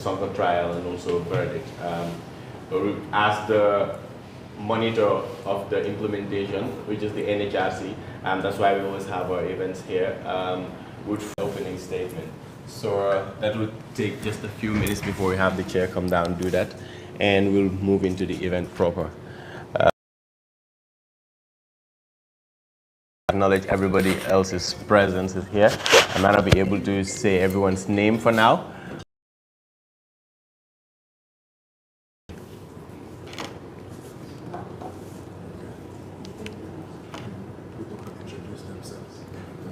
Sonko trial and also verdict. As the monitor of the implementation, which is the NHRC, that's why we always have our events here, with opening statement. So that will take just a few minutes before we have the chair come down and do that, and we'll move into the event proper. Acknowledge everybody else's presence is here. I might not be able to say everyone's name for now.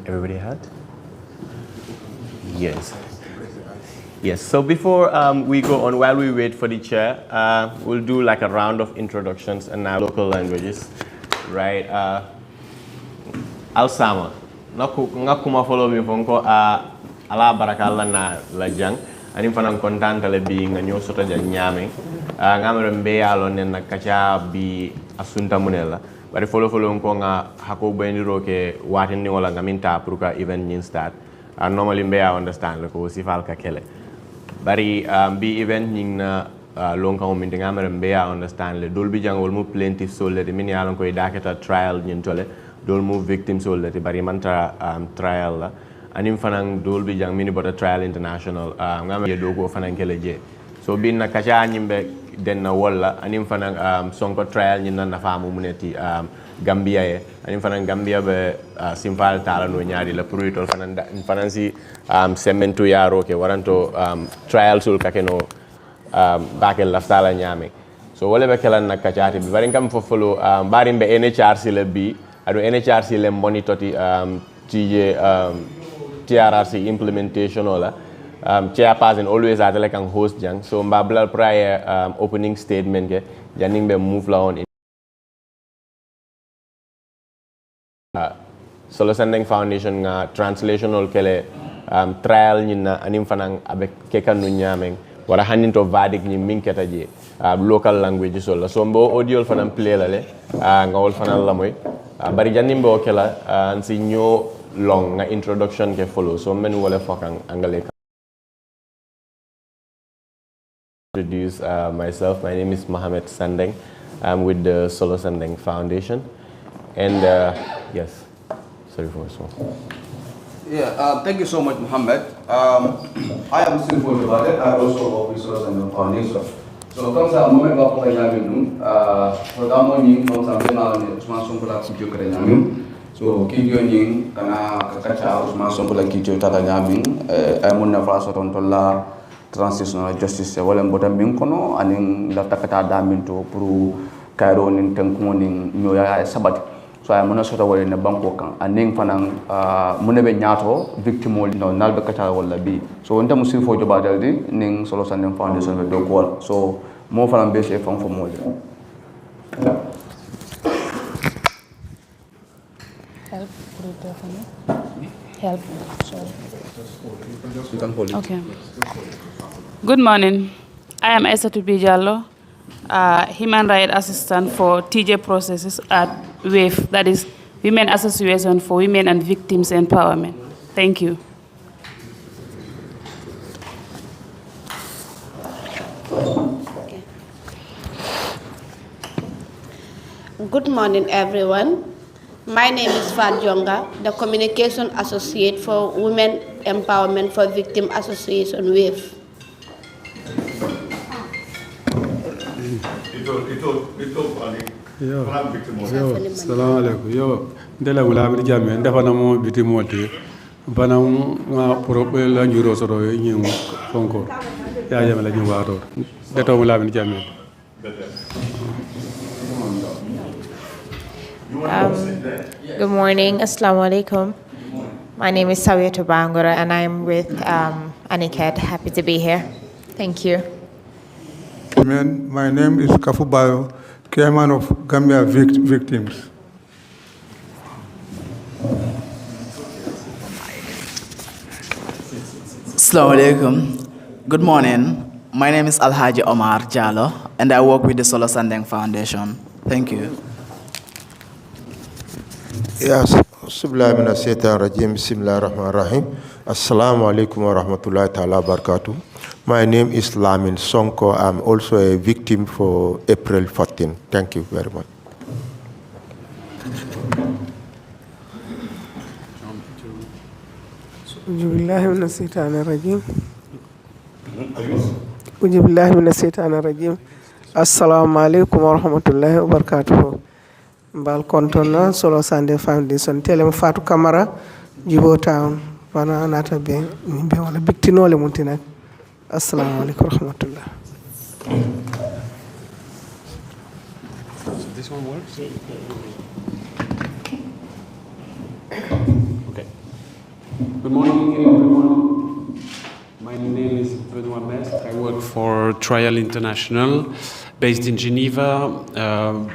Everybody had? Yes. Yes, so before we go on, while we wait for the chair, we'll do like a round of introductions and now local languages, right? Alsama, ngakuma follow me fonko ala barakalla na la jang ani fanan kontanta le bi nga nyo soto ja nyame ngamere mbe yalo nen na kacha bi asunta munela bari follow ko nga hako bendiro ke watini wala ngaminta pour ka event nyin start normally mbe ya understand le ko sifal ka kele bari bi event nyin na lonka mo min ngamere mbe ya understand le dolbi jangol mu plaintiff so le min yalon ko dakata trial nyin tole dol move victims all that bari manta trial la anim fanang dol bi jang mini bota trial international ngam ye dogo fanang kele je so bin na kacha nyimbe den na wala anim fanang sonko trial nyin na famu muneti gambia ye anim fanang gambia be simfal tala no nyaari la pruitol fanang si semento yaro ke waranto trial sul kakeno bakel laftala nyame so wala be kala na kachati bi bari ngam fo follow bari be NHRC le bi ado NHRC le monitor TJ TRRC implementation ola chairperson always at like an host jang so mbabla prior opening statement ke janing be move la on Solo Sandeng Foundation nga translational kele trial nyina anim fanang abe kekanu nyameng wara haninto verdict ni minketa je local language so la so mbo audio fanam play la le ngawol fanal la moy bari janimbe okela ansi nyo long nga introduction ke follow so men wala fokang angale introduce myself. My name is Mohammed Sandeng. I'm with the Solo Sandeng Foundation and yes, sorry for this one. Yeah, thank you so much, Mohammed. I am Solo Sandeng. I also work with Solo Sandeng Foundation. So comme ça moment va pour regarder nous programme ni comme ça maintenant Ousman Sonko la qui kere nyami so ki ni kana kacha Ousman Sonko la ki tata nyami ay mun na fa so ton tolla transitional justice wala mbota min kono anin la takata da min to pour kairo nin tanko nin nyoya sabati so ay mun so to wala ne banko kan anin fanan mun be nyaato victime no nalbe kacha wala bi so nta musil fo joba daldi nin Solo Sandeng Foundation be do ko so mo fanan be chef fam fo mo help put it there for me help sorry you can hold it. Okay. Good morning. I am Aissatou Bijallo, human rights assistant for TJ processes at WAVE, that is Women Association for Women and Victims Empowerment. Thank you. Okay. Good morning, everyone. My name is Fat Jonga, the Communication Associate for Women Empowerment for Victim Association WAVE. Yo, salam alaikum. Yo, ndela wala bi jamme ndafa na mo biti molti. Bana nga probe la njuro soro nyi fonko. Ya jamme la nyi wato. Deto wala bi jamme. Good morning, Assalamu alaikum. My name is Sawieto Bangura and I'm with Aniket. Happy to be here. Thank you. My name is Kafubayo, chairman of Gambia Victims. Assalamu alaikum. Good morning. My name is Alhaji Omar Jallo and I work with the Solo Sandeng Foundation. Thank you. Yes, Subhanahu wa ta'ala rajim, bismillahir rahmanir rahim. Assalamu alaikum wa rahmatullahi ta'ala barakatuh. My name is Ousman Sonko. I'm also a victim for April 14. Thank you very much. Assalamu alaikum wa rahmatullahi wa barakatuh. Mbal kontona Solo Sandeng Foundation telem Fatou Camara Jibo Town wana nata be nimbe wala biktinole muntina. Assalamu alaikum wa rahmatullah. So this one works? Okay. Good morning, everyone. My name is Benoît Mestre. I work for Trial International, based in Geneva.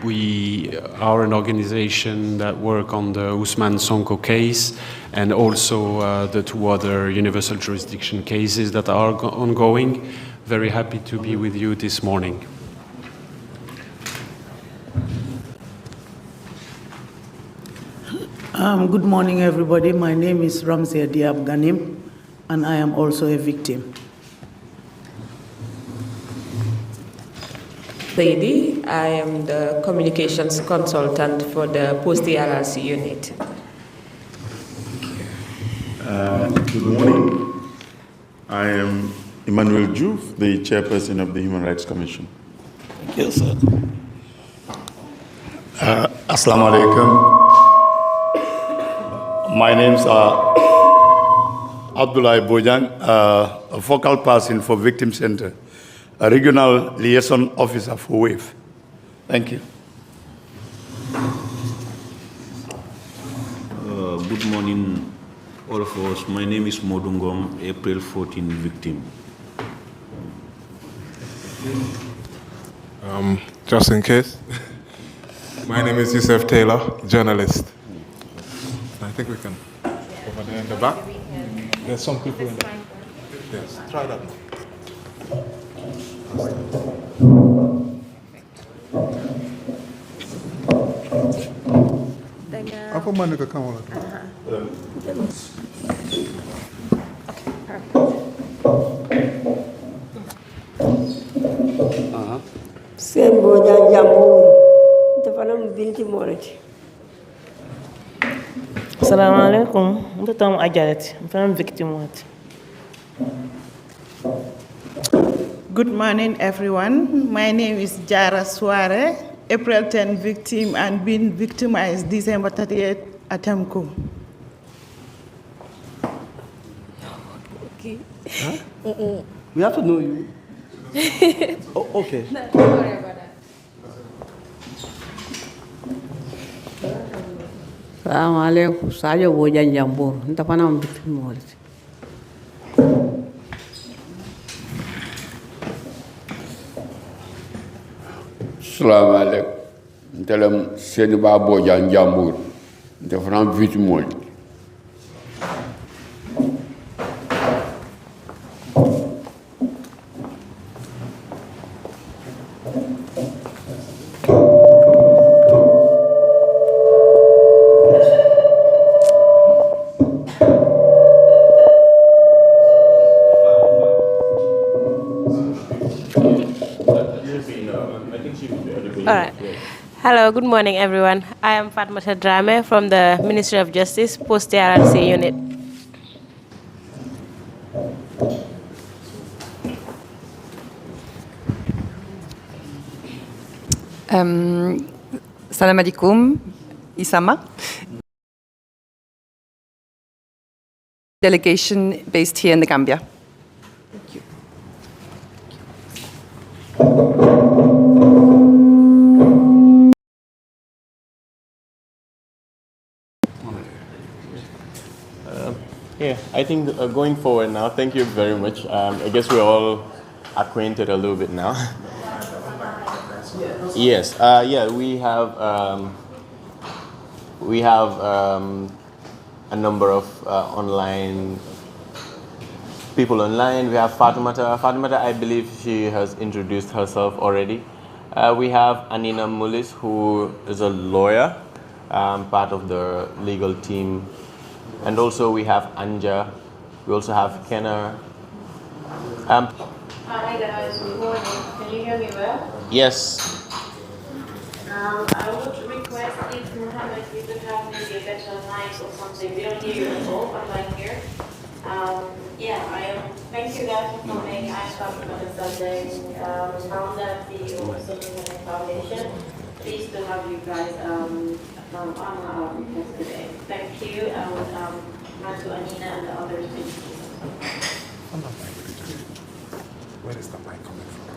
We are an organization that work on the Ousman Sonko case and also the two other universal jurisdiction cases that are ongoing. Very happy to be with you this morning. Good morning, everybody. My name is Ramzia Diab Ghanim, and I am also a victim. Lady, I am the communications consultant for the post-ARRC unit. Good morning. I am Emmanuel Diouf, the chairperson of the Human Rights Commission. Yes, sir. Assalamu alaikum. My name is Abdullah Bojang, a focal person for Victim Center, a regional liaison officer for WAVE. Thank you. Good morning, all of us. My name is Modungom, April 14 victim. Just in case, my name is Yusuf Taylor, journalist. I think we can over there in the back. There's some people in there. Yes, try that. Apa mana ke kamu lah? Sembo jambur, tefanam binti morati. Assalamu alaikum. I'm Ajarat. I'm victim. Good morning, everyone. My name is Jara Suare, April 10 victim and been victimized December 38 at Temco. Okay. Huh? We have to know you. Oh, okay. No, don't worry about that. Assalamu alaikum. Sajo bojan jambur. Nta pana victim morati. Assalamu alaikum. Ntelem seni ba bojan jambur. Nta pana victim morati. Hello, good morning, everyone. I am Fatmata Drame from the Ministry of Justice, Post-ARRC unit. Salam alaikum, Isama. Delegation based here in the Gambia. Thank you. Yeah, I think going forward now, thank you very much. I guess we're all acquainted a little bit now. Yes, yeah, we have a number of online people online. We have Fatumata. Fatumata, I believe she has introduced herself already. We have Anina Mullis, who is a lawyer, part of the legal team. And also we have Anja. We also have Kenner. Hi guys, good morning. Can you hear me well? Yes. I would request if Mohammed, we could have maybe a better mic or something. We don't hear you at all, unlike here. Thank you guys for coming. I'm Ousman Sonko, founder of the Solo Sandeng Foundation. Pleased to have you guys on our request today. Thank you, and to Anina and the others. Where is the mic coming from?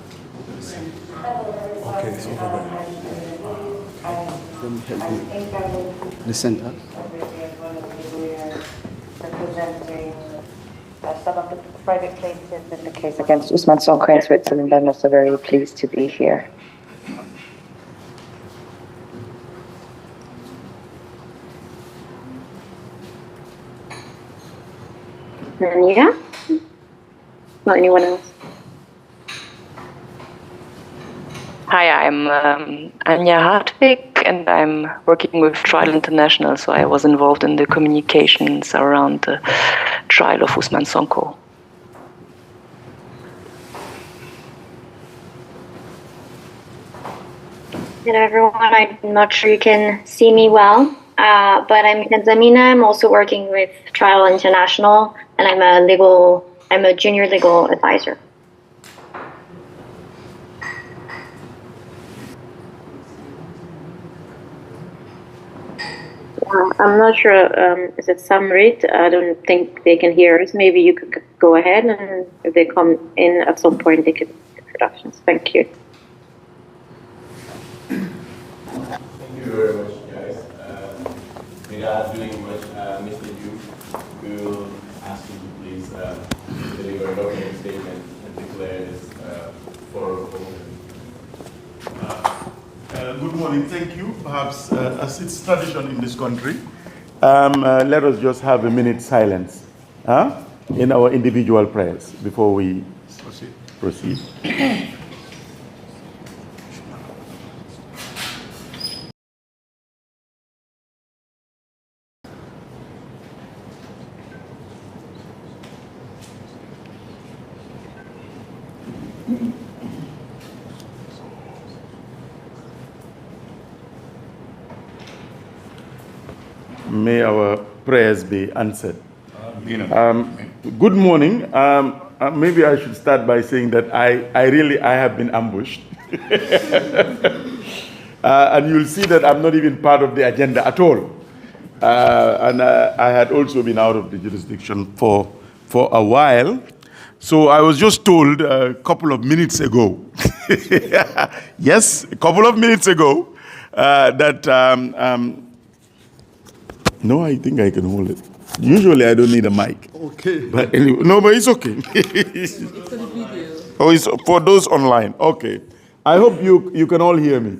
Okay, it's over there. The center. Representing some of the private cases in the case against Ousman Sonko in Switzerland. I'm also very pleased to be here. Yeah? Not anyone else? Hi, I'm Anja Hartwig, and I'm working with Trial International, so I was involved in the communications around the trial of Ousman Sonko. Hello everyone, I'm not sure you can see me well, but I'm Tanzamina. I'm also working with Trial International, and I'm a junior legal advisor. I'm not sure, is it Samrit? I don't think they can hear us. Maybe you could go ahead, and if they come in at some point, they could make introductions. Thank you. Thank you very much, guys. Without doing much, Mr. Yu, we will ask you to please deliver an opening statement and declare this forum open. Good morning, thank you. Perhaps, as it's tradition in this country, let us just have a minute silence in our individual prayers before we proceed. May our prayers be answered. Good morning. Maybe I should start by saying that I have been ambushed. And you'll see that I'm not even part of the agenda at all. And I had also been out of the jurisdiction for a while. So I was just told a couple of minutes ago, yes, a couple of minutes ago, that no, I think I can hold it. Usually I don't need a mic. Okay. But anyway, no, but it's okay. It's for the video. Oh, it's for those online. Okay. I hope you can all hear me.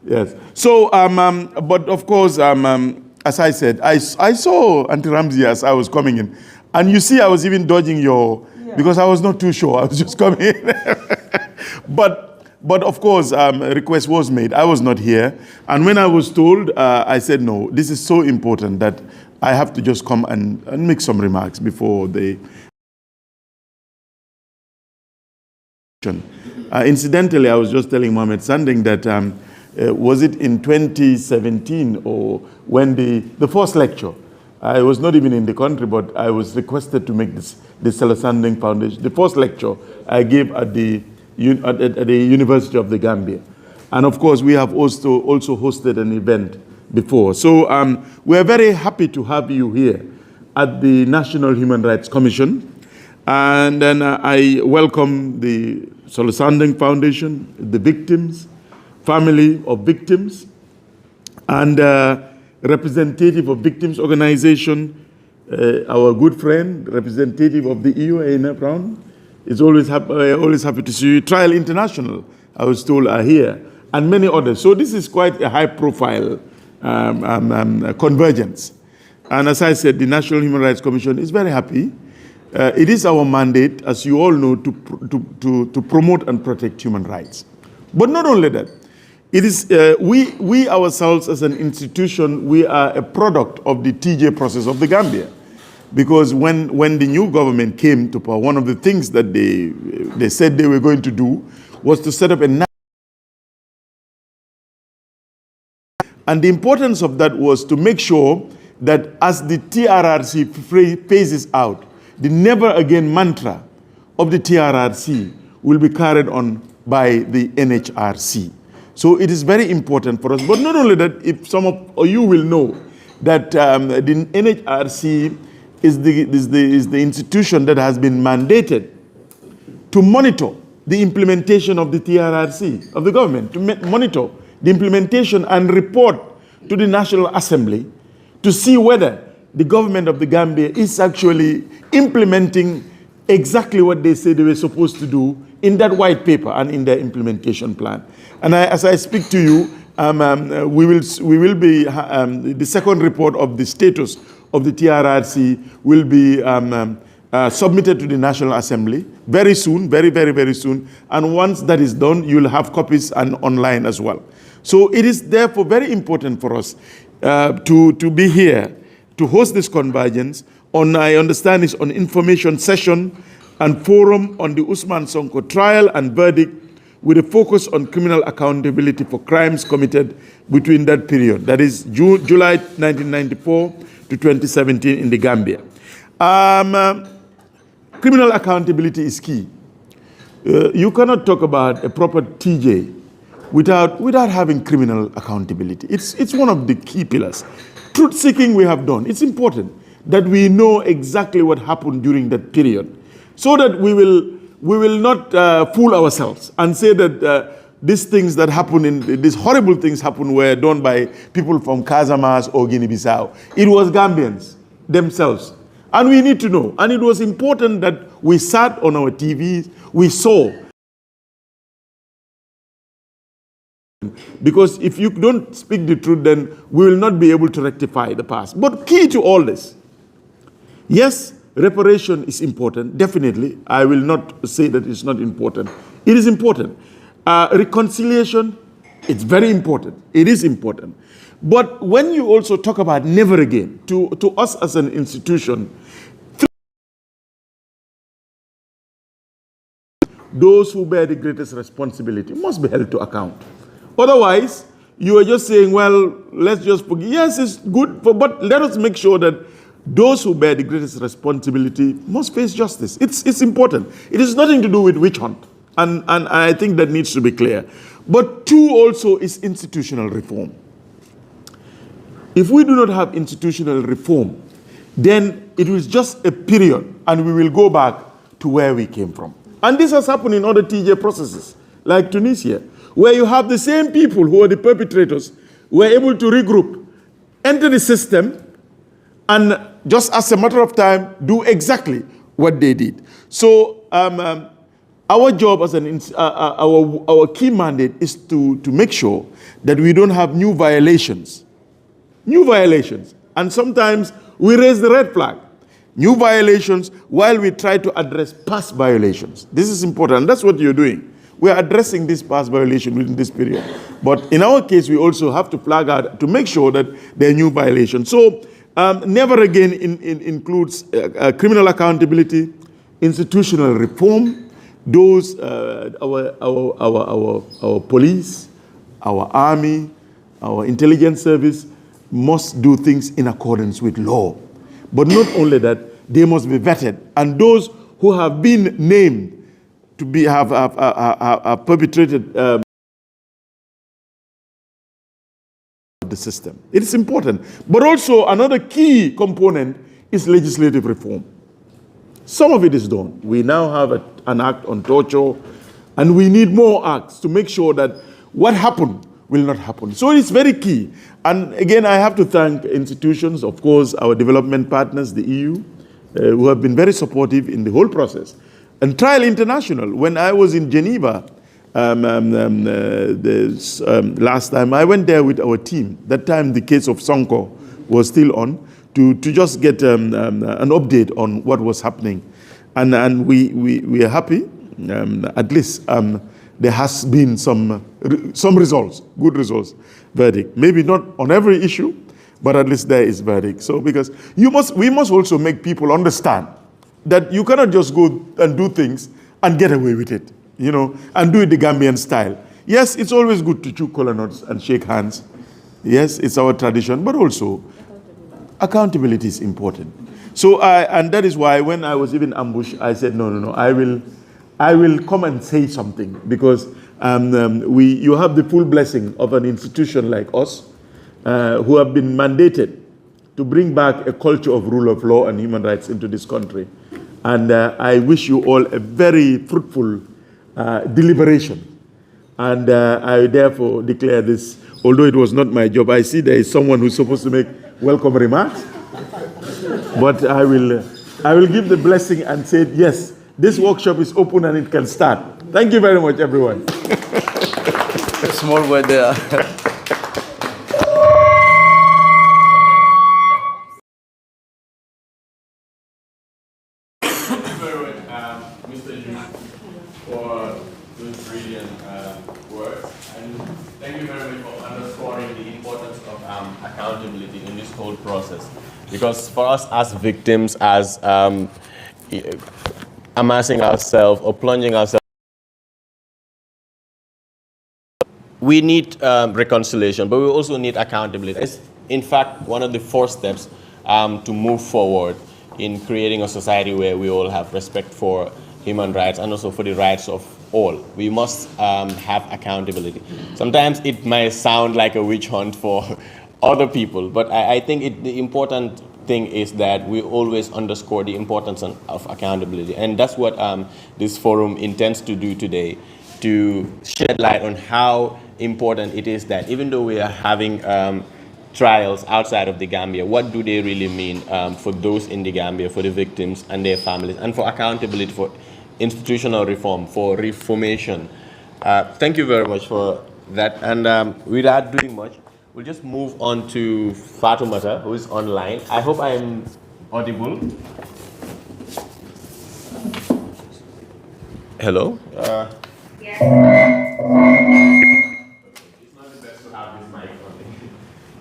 Yes. So, but of course, as I said, I saw Auntie Ramsey as I was coming in. And you see, I was even dodging because I was not too sure. I was just coming in. But of course, a request was made. I was not here. And when I was told, I said, no, this is so important that I have to just come and make some remarks before the... Incidentally, I was just telling Mohammed Sandeng that, was it in 2017 or when the first lecture, I was not even in the country, but I was requested to make the Solo Sandeng Foundation, the first lecture I gave at the University of the Gambia. And of course, we have also hosted an event before. So we are very happy to have you here at the National Human Rights Commission. And then I welcome the Solo Sandeng Foundation, the victims, family of victims, and representative of victims organization, our good friend, representative of the EU, Aina Brown. It's always happy to see you. Trial International, I was told, are here, and many others. So this is quite a high-profile convergence. And as I said, the National Human Rights Commission is very happy. It is our mandate, as you all know, to promote and protect human rights. But not only that, it is we ourselves as an institution, we are a product of the TJ process of the Gambia. because when the new government came to power, one of the things that they said they were going to do was to set up a. And the importance of that was to make sure that as the TRRC phases out, the never again mantra of the TRRC will be carried on by the NHRC. So it is very important for us. But not only that, if some of you will know that the NHRC is the institution that has been mandated to monitor the implementation of the TRRC, of the government, to monitor the implementation and report to the National Assembly to see whether the government of the Gambia is actually implementing exactly what they said they were supposed to do in that white paper and in their implementation plan. And as I speak to you, we will be, the second report of the status of the TRRC will be submitted to the National Assembly very soon, very soon. And once that is done, you'll have copies and online as well. So it is therefore very important for us to be here to host this convergence on, I understand, it's on information session and forum on the Ousman Sonko trial and verdict with a focus on criminal accountability for crimes committed between that period, that is July 1994 to 2017 in the Gambia. Criminal accountability is key. You cannot talk about a proper TJ without having criminal accountability. It's one of the key pillars. Truth seeking we have done. It's important that we know exactly what happened during that period, so that we will not fool ourselves and say that these things that happen these horrible things happen were done by people from Casamance or Guinea-Bissau. It was Gambians themselves. And we need to know. And it was important that we sat on our TVs, we saw. Because if you don't speak the truth, then we will not be able to rectify the past. But key to all this, yes, reparation is important, definitely. I will not say that it's not important. It is important. Reconciliation, it's very important. It is important. But when you also talk about never again, to us as an institution, those who bear the greatest responsibility must be held to account. Otherwise, you are just saying, well, let's just forgive. Yes, it's good, but let us make sure that those who bear the greatest responsibility must face justice. It's important. It has nothing to do with witch hunt. And I think that needs to be clear. But two also is institutional reform. If we do not have institutional reform, then it was just a period and we will go back to where we came from. And this has happened in other TJ processes, like Tunisia, where you have the same people who are the perpetrators were able to regroup, enter the system, and just as a matter of time, do exactly what they did. So our job as our key mandate is to make sure that we don't have new violations. New violations. And sometimes we raise the red flag. New violations while we try to address past violations. This is important. And that's what you're doing. We are addressing this past violation within this period. But in our case, we also have to flag out to make sure that there are new violations. So never again includes criminal accountability, institutional reform. Those our police, our army, our intelligence service must do things in accordance with law. But not only that, they must be vetted. And those who have been named to be have perpetrated the system. It is important. But also another key component is legislative reform. Some of it is done. We now have an act on torture, and we need more acts to make sure that what happened will not happen. So it's very key. And again, I have to thank institutions, of course, our development partners, the EU, who have been very supportive in the whole process. And Trial International, when I was in Geneva last time, I went there with our team. That time the case of Sonko was still on, to just get an update on what was happening. And we are happy, at least there has been some results, good results, verdict. Maybe not on every issue, but at least there is verdict. So because we must also make people understand that you cannot just go and do things and get away with it, and do it the Gambian style. Yes, it's always good to chew kola nuts and shake hands. Yes, it's our tradition, but also accountability is important. So and that is why when I was even ambushed, I said, no, I will come and say something, because you have the full blessing of an institution like us, who have been mandated to bring back a culture of rule of law and human rights into this country. And I wish you all a very fruitful deliberation. And I therefore declare this, although it was not my job. I see there is someone who's supposed to make welcome remarks. But I will give the blessing and say, yes, this workshop is open and it can start. Thank you very much, everyone. A small word there. Mr. Ju, for those brilliant words. And thank you very much for underscoring the importance of accountability in this whole process. Because for us as victims, as amassing ourselves or plunging ourselves, we need reconciliation, but we also need accountability. It's, in fact, one of the first steps to move forward in creating a society where we all have respect for human rights and also for the rights of all. We must have accountability. Sometimes it might sound like a witch hunt for other people, but I think the important thing is that we always underscore the importance of accountability. And that's what this forum intends to do today, to shed light on how important it is that even though we are having trials outside of the Gambia, what do they really mean for those in the Gambia, for the victims and their families, and for accountability, for institutional reform, for reformation. Thank you very much for that. And without doing much, we'll just move on to Fatoumata, who is online. I hope I am audible. Hello? Yes. It's not the best to have this mic on.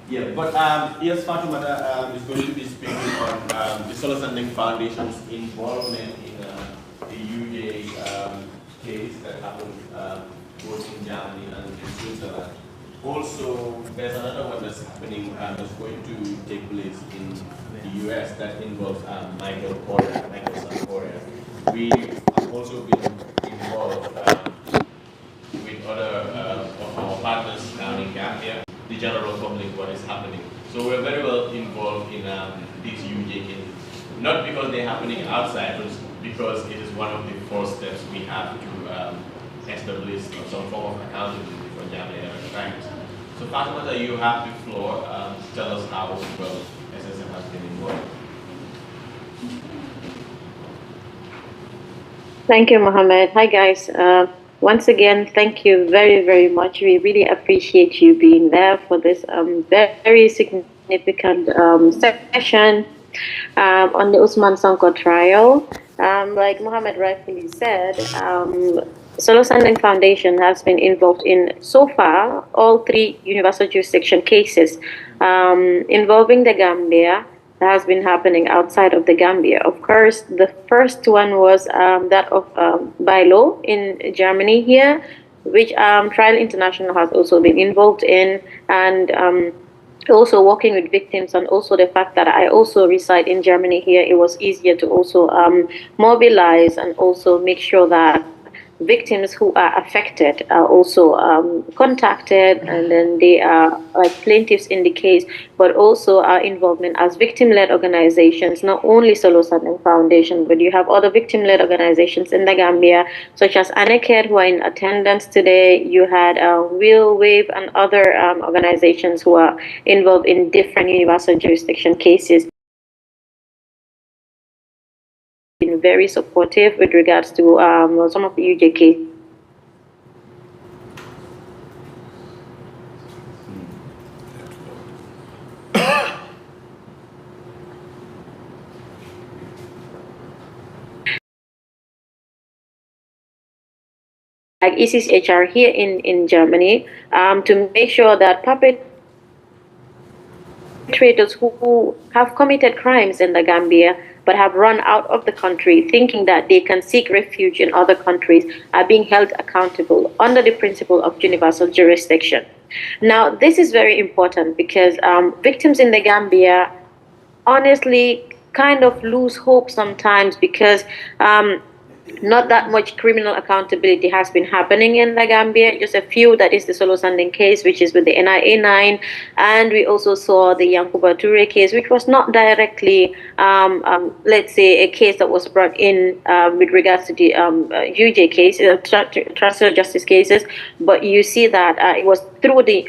Yeah, but yes, Fatoumata is going to be speaking on the Solo Sandeng Foundation's involvement in the UJ case that happened both in Germany and in Switzerland. Also, there's another one that's happening, that's going to take place in the US that involves Michael Son. We have also been involved with other of our partners down in Gambia, the general public, what is happening. So we're very well involved in these UJ cases, not because they're happening outside, but because it is one of the first steps we have to establish some form of accountability for Gambia crimes. So Fatoumata, you have the floor to tell us how well SSM has been involved. Thank you, Mohammed. Hi, guys. Once again, thank you very, very much. We really appreciate you being there for this very significant session on the Ousman Sonko trial. Like Mohammed rightfully said, Solo Sandeng Foundation has been involved in, so far, all 3 universal jurisdiction cases involving the Gambia that has been happening outside of the Gambia. Of course, the first one was that of Bailo in Germany here, which Trial International has also been involved in, and also working with victims, and also the fact that I also reside in Germany here, it was easier to also mobilize and also make sure that victims who are affected are also contacted, and then they are like plaintiffs in the case, but also our involvement as victim-led organizations, not only Solo Sandeng Foundation, but you have other victim-led organizations in the Gambia, such as ANECED, who are in attendance today. You had Will Wave and other organizations who are involved in different universal jurisdiction cases. Been very supportive with regards to some of the UJ cases. Like ECCHR here in Germany, to make sure that puppet perpetrators who have committed crimes in the Gambia but have run out of the country thinking that they can seek refuge in other countries are being held accountable under the principle of universal jurisdiction. Now, this is very important because victims in the Gambia honestly kind of lose hope sometimes because not that much criminal accountability has been happening in the Gambia. Just a few, that is the Solo Sandeng case, which is with the NIA 9. And we also saw the Yankuba Toure case, which was not directly, let's say, a case that was brought in with regards to the UJ case, transitional justice cases. But you see that it was through the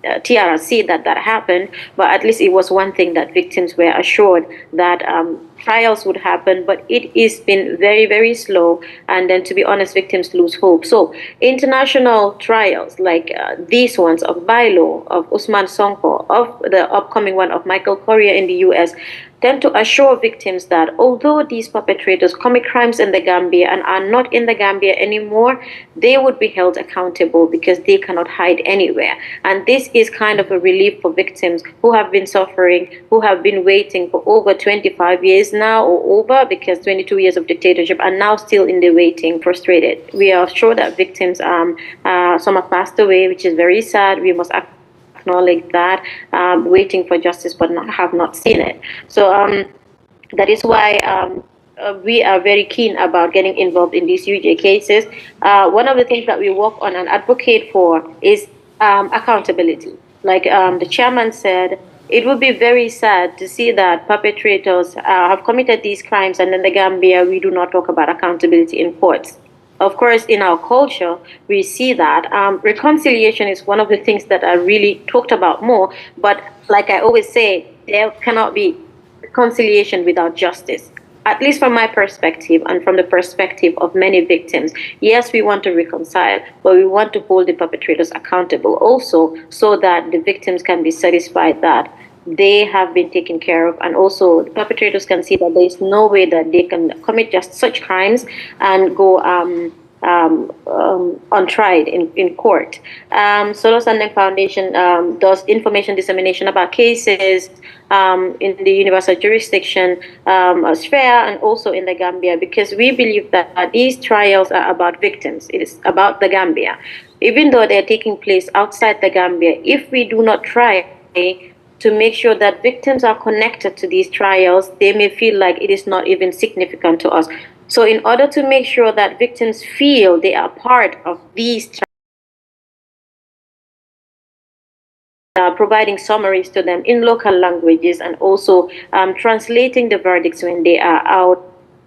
TRC that happened. But at least it was one thing that victims were assured that trials would happen, but it has been very, very slow. And then, to be honest, victims lose hope. So international trials like these ones of Bailo, of Ousman Sonko, of the upcoming one of Michael Correa in the US, tend to assure victims that although these perpetrators commit crimes in the Gambia and are not in the Gambia anymore, they would be held accountable because they cannot hide anywhere. And this is kind of a relief for victims who have been suffering, who have been waiting for over 25 years now or over, because 22 years of dictatorship, are now still in the waiting, frustrated. We are sure that victims, some have passed away, which is very sad. We must acknowledge that, waiting for justice but have not seen it. So that is why we are very keen about getting involved in these UJ cases. One of the things that we work on and advocate for is accountability. Like the chairman said, it would be very sad to see that perpetrators have committed these crimes, and in the Gambia we do not talk about accountability in courts. Of course, in our culture, we see that reconciliation is one of the things that are really talked about more. But like I always say, there cannot be reconciliation without justice. At least from my perspective and from the perspective of many victims. Yes, we want to reconcile, but we want to hold the perpetrators accountable also, so that the victims can be satisfied that they have been taken care of, and also the perpetrators can see that there is no way that they can commit just such crimes and go untried in court. Solo Sandeng Foundation does information dissemination about cases in the universal jurisdiction sphere and also in the Gambia, because we believe that these trials are about victims. It is about the Gambia. Even though they're taking place outside the Gambia, if we do not try to make sure that victims are connected to these trials, they may feel like it is not even significant to us. So in order to make sure that victims feel they are part of these trials, providing summaries to them in local languages and also translating the verdicts when they are out.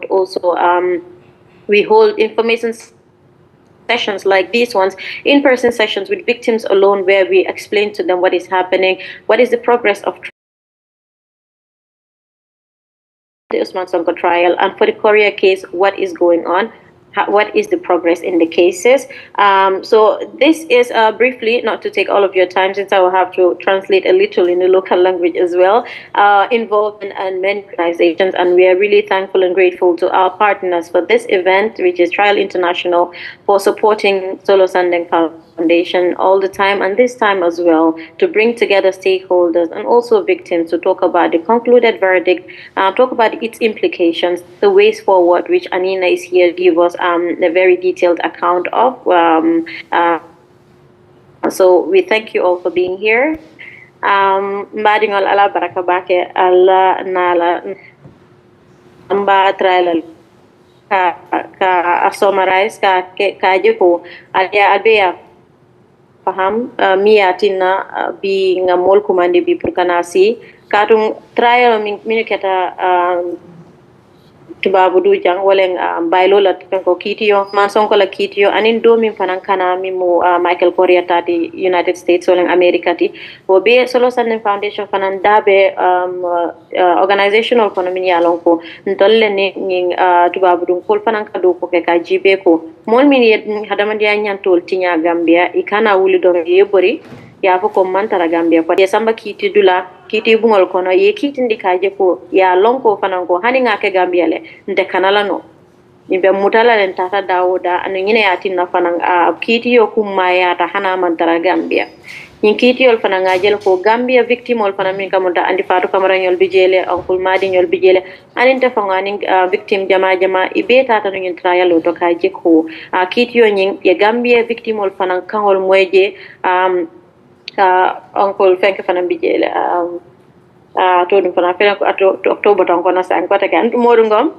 Also, we hold information sessions like these ones, in-person sessions with victims alone, where we explain to them what is happening, what is the progress of the Ousman Sonko trial, and for the Korea case, what is going on, what is the progress in the cases. So this is briefly, not to take all of your time, since I will have to translate a little in the local language as well, involved in many organizations, and we are really thankful and grateful to our partners for this event, which is Trial International, for supporting Solo Sandeng Foundation all the time, and this time as well, to bring together stakeholders and also victims to talk about the concluded verdict, talk about its implications, the ways forward, which Anina is here to give us a very detailed account of. So we thank you all for being here. Mbadingol ala baraka bake ala nala mba trial ka summarize ka jeko adia faham miyatina bi ngamol kumande bi pour kanasi katum trial min keta tubabu du jang wala baylo la ko kitiyo man Sonko la kitiyo anin do min fanan kana mi mo Michael Correa tati United States wala America ti wo be Solo Sandeng Foundation fanan dabe organizational kono min yalon ko ntolle ni tubabu dum kol fanan ka do ko ke ka jibe ko mol min hadamandi nyantol tinya Gambia ikana wuli do yebori ya fo ko mantara Gambia ko samba kiti dula kiti bungol kono ye kiti ndikaje ko ya lonko fanan ko hani ngake Gambia le nde kanala no be mutala len tata Dawuda anu nyine yatinna fanan kitiyo kumma yata hana mantara Gambia nyin kitiyol fana ngajel ko Gambia victimol fana min kamunta andi Fatou Camara nyol bijele Uncle Madi nyol bijele anin te fanga nin victim jama ibe tata nyin trial to kaje ko kitiyo nyin ye Gambia victimol fana kangol moyeje Uncle Fenke fana bijele to dum fana fela ko October tan kono san ko take andu modum gom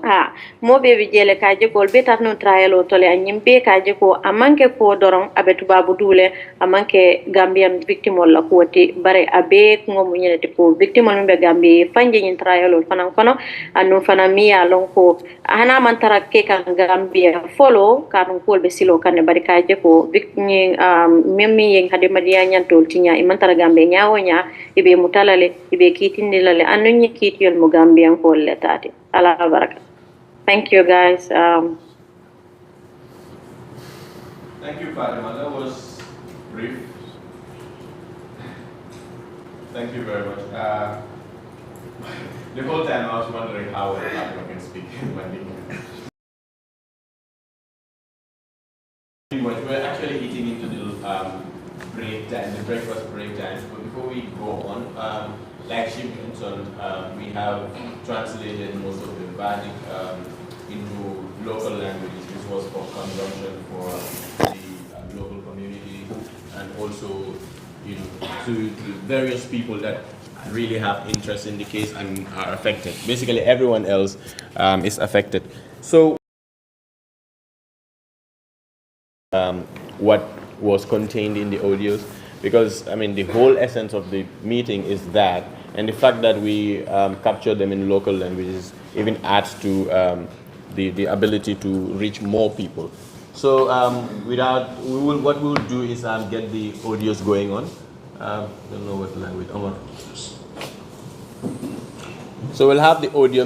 mo be jele kaje ko be tat non trial o tole anyim be kaje ko amanke ko doron abetu babu dule amanke Gambian victim wala ko ti bare abe ko mo nyene ko victim on be Gambie fanje nyin trial o fana kono anu fana miya lon ko hana man tara ke kan Gambia follow kan ko be silo kan bari kaje ko victim memmi yen hade madiya nyantol tinya iman tara Gambia nyaawo nya ibe mutalale ibe kiti ndilale anunyi kiti yol Mugambian ko letati ala baraka. Thank you guys. Thank you, Fatima. That was brief. Thank you very much. The whole time I was wondering how Fatima can speak in Mandinka. We're actually eating into the break time, the breakfast break time. But before we go on, like she mentioned, we have translated most of the verdict into local languages. This was for consumption for the local community and also, you know, to the various people that really have interest in the case and are affected. Basically, everyone else is affected. So, what was contained in the audios, because I mean the whole essence of the meeting is that, and the fact that we capture them in local languages even adds to the ability to reach more people. So what we will do is get the audios going on. Don't know what language. So we'll have the audio.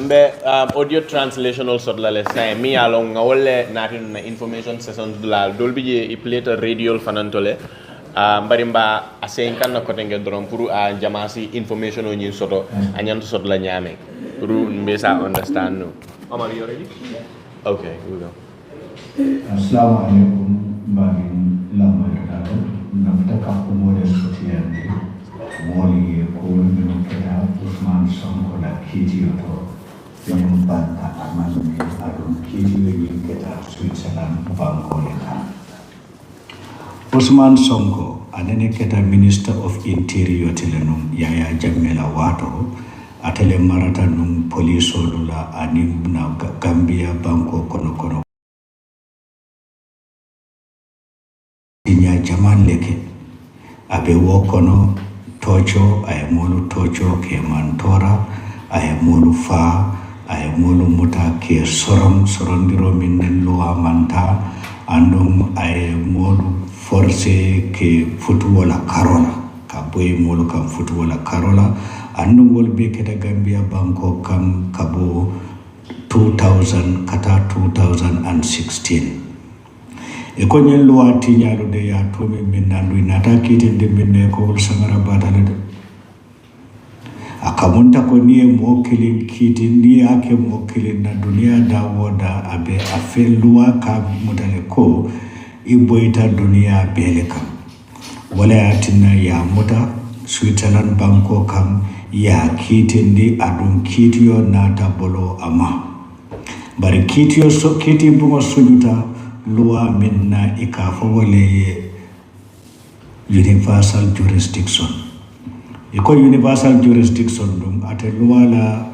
Audio translation also. Say me along all natin information sessions la dolbi je plate radio fanantole. Barimba asen kan na kotenge dron pour jamasi information on soto anyanto soto la nyame pour mbesa understand no. Omar, you ready? Okay, here we go. Assalamu alaikum bagin lamma dado nafta ka ko model sotiyande moli ko min keda Ousman Sonko la kitiyo to yom banta amani adon kitiyo yin keda Switzerland banko le Ousman Sonko anene keta Minister of Interior telenum Yaya Jammeh wato atele marata num police olula anim na Gambia banko kono inya jaman leke abe wokono tocho ay molu tocho ke mantora ay molu fa ay molu muta ke sorondiro min loa manta andum ay molu forcé ke futu wala karola ka boy molu kam futu wala karola andum wol be keta Gambia banko kam kabo 2000 kata 2016 e ko nyen loi tiñaɗo de ya tomi min nandu nata kitinde minne ko wol sangara batale de akamunta ko ni mo kilin kiti ni ake mo kilin na dunia da woda abe afe loi ka mutale ko iboita dunia bele kam wala yatinna ya muta Switzerland banko kam ya kitindi adun kitiyo nata bolo ama bari kitiyo so kiti bungo sujuta loi minna ikafo wale universal jurisdiction iko universal jurisdiction dum ate loi la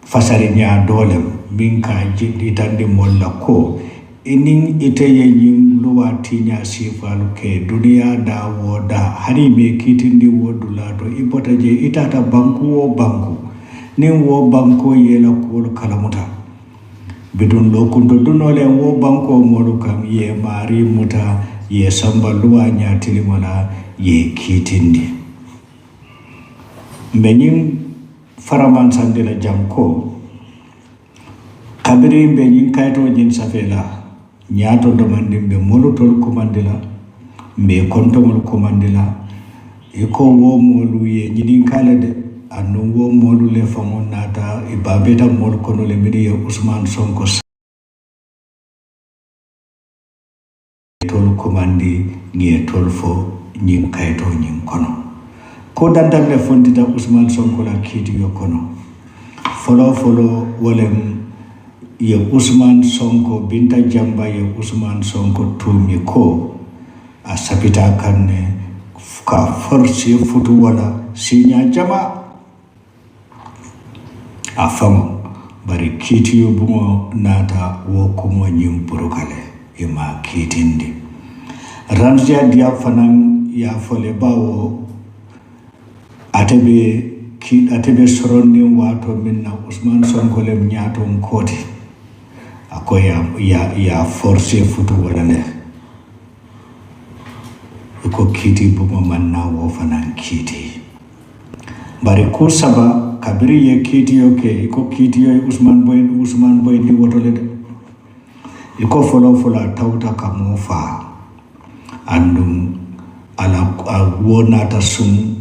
fasari nya dolem min ka jiditande molla ko inin ite yin loi tinya sifalu ke dunia da woda hari me kitindi wodula do ibota je itata banku wo banku nin wo banko yela ko kalamuta bidun lokundo dunole wo banko modu kam ye mari muta ye samba luwa nya tilimala ye kitindi mbenin faraman sandila jamko kabiri mbenin kayto jin safela nyato domandimbe molu tol komandila mbe konto molu komandila iko wo molu ye nyidin kala de anu wo molu le famon nata ibabeta molu kono le midi Ousman Sonko tol komandi ngie tol fo nyin kayto nyin kono ko dandan le fondita Ousman Sonko la kiti yo kono folo wolem ye Ousman Sonko binta jamba ye Ousman Sonko tumi ko a sapita kanne ka force futu wala sinya jama a famo bari kiti yo bungo nata wo kumo nyim burukale ima kitindi Ramzia dia fanan ya fole bawo atebe soronni wato minna Ousman Sonko lem nyato koti ako ya force futu wala ne ko kiti bumo manna wo fanan kiti bari ko saba kabiri ye kiti yo ke ko kiti yo Ousman boy di wotole de iko folo tawta kamo fa andum ala wonata sum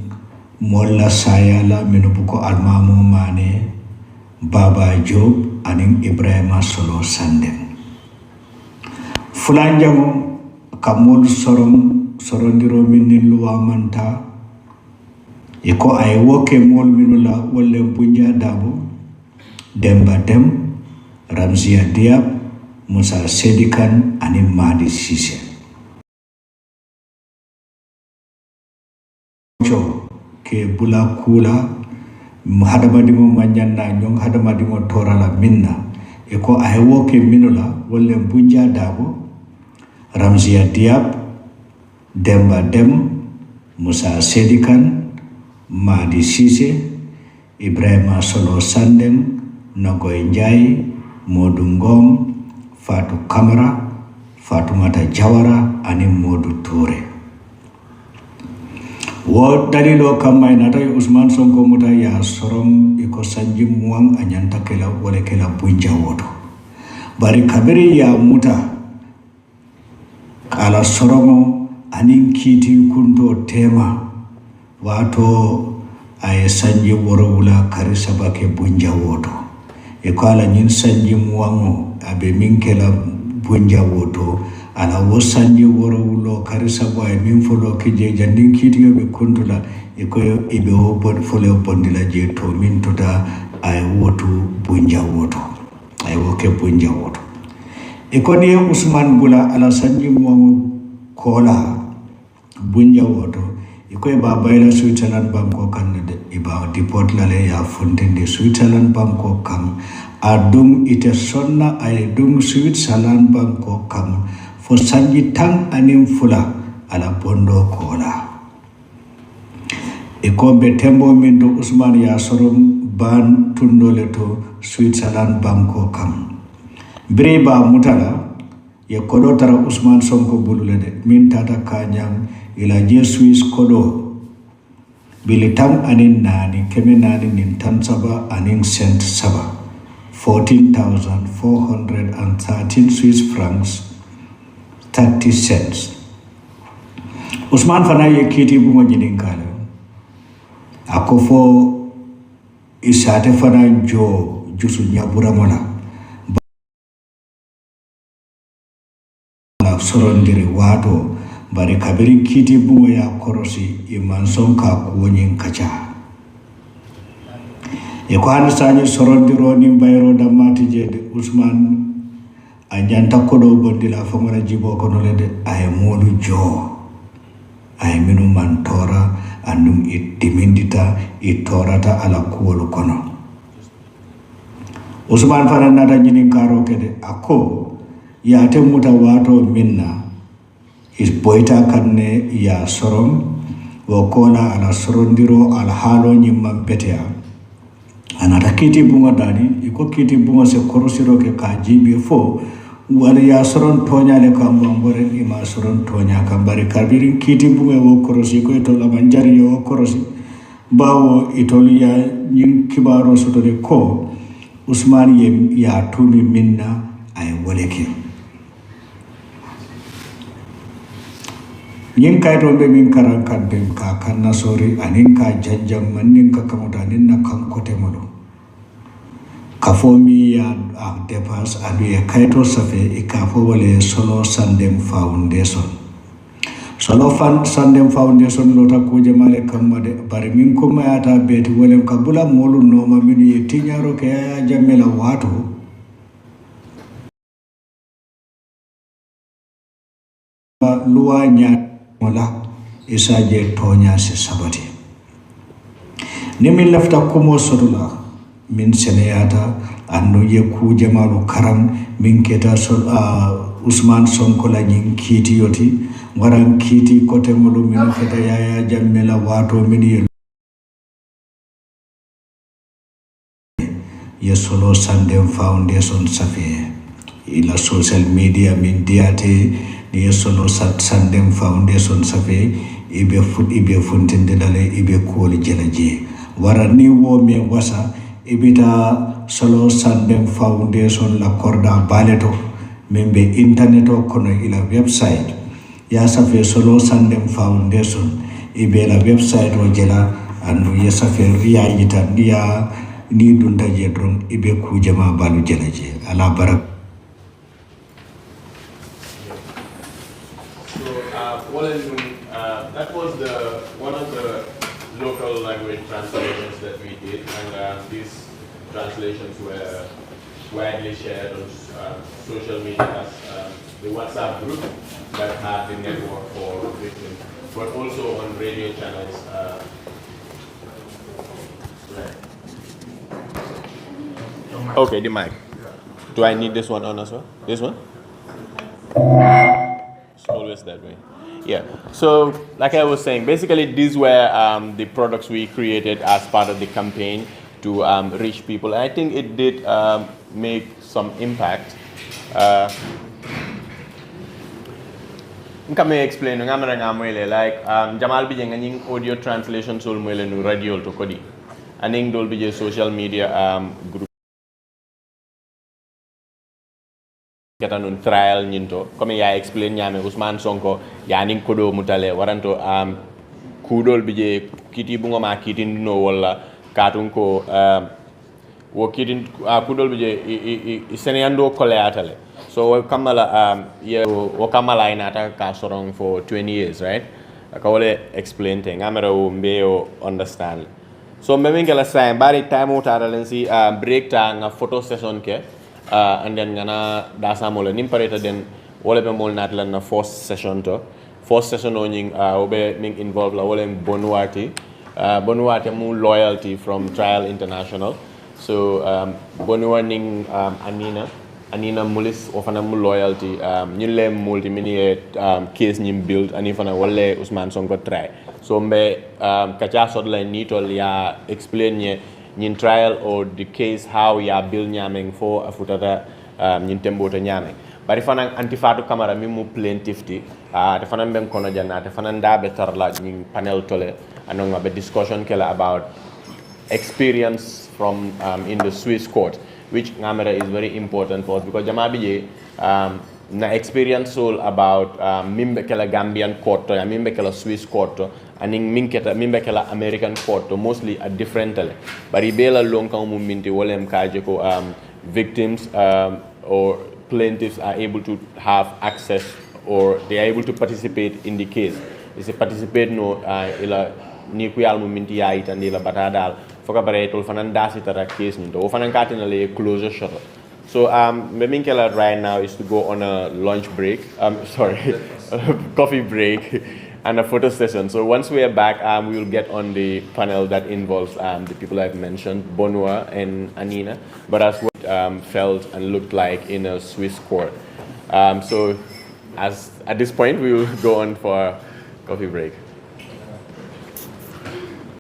molla sayala menubuko almamo mane Baba Job aning Ibrahima Solo Sandeng fulanjango kamol sorondiro minnin luwa manta iko ay woke mol minula wolle bunja dabo Demba Dem Ramzia Diab Musa Sedikan aning Madi Sise ke bula kula hadamadimo manyanna nyong hadamadimo torala minna eko aywo ke minula wolle bunja dabo Ramzia Diab Demba Dem Musa Sedikan Madi Sise Ibrahima Solo Sandeng Nogoy Njai Modu Ngom Fatu Kamara Fatumata Jawara ani Modu Toure wo dalilo kamay natay Ousman Sonko muta ya sorom iko sanji muang anyanta kela wole kela bunja woto bari kabiri ya muta kala soromo anin kiti kunto tema wato ay sanji woro wula karisa bake bunja woto iko ala nyin sanji muango abe min kela bunja woto ala wo sanji woro wulo karisa boy min folo kije jandin kiti yo be kundula iko ibe o bod folo bondila je to min tuta ay wotu bunja woto ay woke bunja woto iko ni Ousman bula ala sanji mo kola bunja woto iko ba bayla Switzerland banko kanade iba deport lale ya fontende Switzerland banko kam adung ite sonna ay dung Switzerland banko kam fo sanji tang anim fula ala bondo kola iko be tembo min do Ousman ya sorom ban tundole to Switzerland banko kam breba mutala ye kodo tara Ousman Sonko bulule de min tata kanyam ila je Swiss kodo bilitam anin nani keme nani nin tan saba anin cent saba 14,413 Swiss francs 30 cents. Ousman fana ye kiti bungo jininkala ako fo isate fana jo jusu nyabura mola la sorondiri wato bari kabiri kiti bungo ya korosi Iman Sonka kuonyin kacha ko hande sañi sorondiro ni bayro damati jede Ousman a janta kodo bondila famara jibo kono lede ay modu jo ay minu man tora andum ittimindita itorata ala kuwolu kono Ousman fana nata nyinin karo kede ako ya temuta wato minna is boita kanne ya sorom wo kola ala sorondiro al halo nyimman betea anata kiti bunga dani iko kiti bunga se korosiro ke ka jibe fo wala ya soron tonya le ka mbore ima soron tonya ka bari kabirin kiti bunga wo korosi ko to la manjari yo korosi bawo itoli ya nyin kibaro soto de ko Ousman ya tumi minna ay woleke yin kay to be min karan kan dem ka kan nasori anin ka janjam manin ka kamuta nin na kan kote modo kafomi ya depas adu ya kaito safe ikafo wale Solo Sandeng Foundation. Solo Sandeng Foundation lota kuje male kamade bari min kuma yata beti wale kabula molu noma minu ye tinyaro ke ya jamela watu luwa nya wala isaje tonya se sabati. Nimi lafta kumo sodula min seneyata anno ye kuje malu karam min keta Ousman Sonko la nyin kiti yoti waran kiti kote mulu min keta yaya jammela wato min ye Solo Sandeng Foundation safe ila social media min diate ye Solo Sandeng Foundation safe ibe funtinde dale ibe koli jelaje warani wo me wasa ibita Solo Sandeng Foundation la korda baleto membe internet o kono ila website ya safe Solo Sandeng Foundation ibe la website o jela andu ya safe riya yita dia ni dunda je dron ibe ku jama balu jelaje ala barak. That was one of the local language translations that we did, and these translations were widely shared on social media as the WhatsApp group that had the network for victims, but also on radio channels. Okay, the mic. Do I need this one on as well? This one? It's always that way. Yeah, so like I was saying, basically these were the products we created as part of the campaign to reach people. I think it did make some impact. Let me explain. Like Jamal bijeng audio translation sol mwele nu radio to kodi. Aning dol bije social media group. Kita nun trial nyinto comme ya explain nyame Ousman Sonko ya ning kodo mutale waranto kudol bije kiti bunga ma kiti no wala katun ko wo kiti kudol bije seneyando koleatale so kamala ye wo kamala inata ka sorong for 20 years, right? Ka wole explain te ngamera wo mbeo understand so mbengela say bari time utara lensi break ta nga photo session ke and then gana dasa mole nimpareta den wole be mol nat lan na first session o nying obe ning involve la wole bonuati mu loyalty from Trial International so bonua ning anina mulis ofana mu loyalty nyille multi mini case nyim build ani fana wole Ousman Sonko try so mbe kacha sod la nitol ya explain nye nyin trial or the case how ya bill nyameng for afutata nyin tembo to nyameng bari fanan antifatu camera mi mu plaintiff ti te fanan ben kono janna te fanan da betar la nyin panel tole anong be discussion kala about experience from in the Swiss court which ngamera is very important for us because jama bije na experience all about mimbe kala Gambian court to ya mimbe kala Swiss court to aning mimbe kala American court to mostly a different tale bari bela long kan mum minti wolem kaje ko victims or plaintiffs are able to have access or they are able to participate in the case they say participate no ila ni ku yal mum minti ya itandi la batadal foka bare tol fanan dasi tara case ni do fanan katina le closure shot. So Meminkela right now is to go on a lunch break, sorry, coffee break and a photo session. So once we are back, we will get on the panel that involves the people I've mentioned, Bonua and Anina, but as what felt and looked like in a Swiss court. So at this point, we will go on for a coffee break.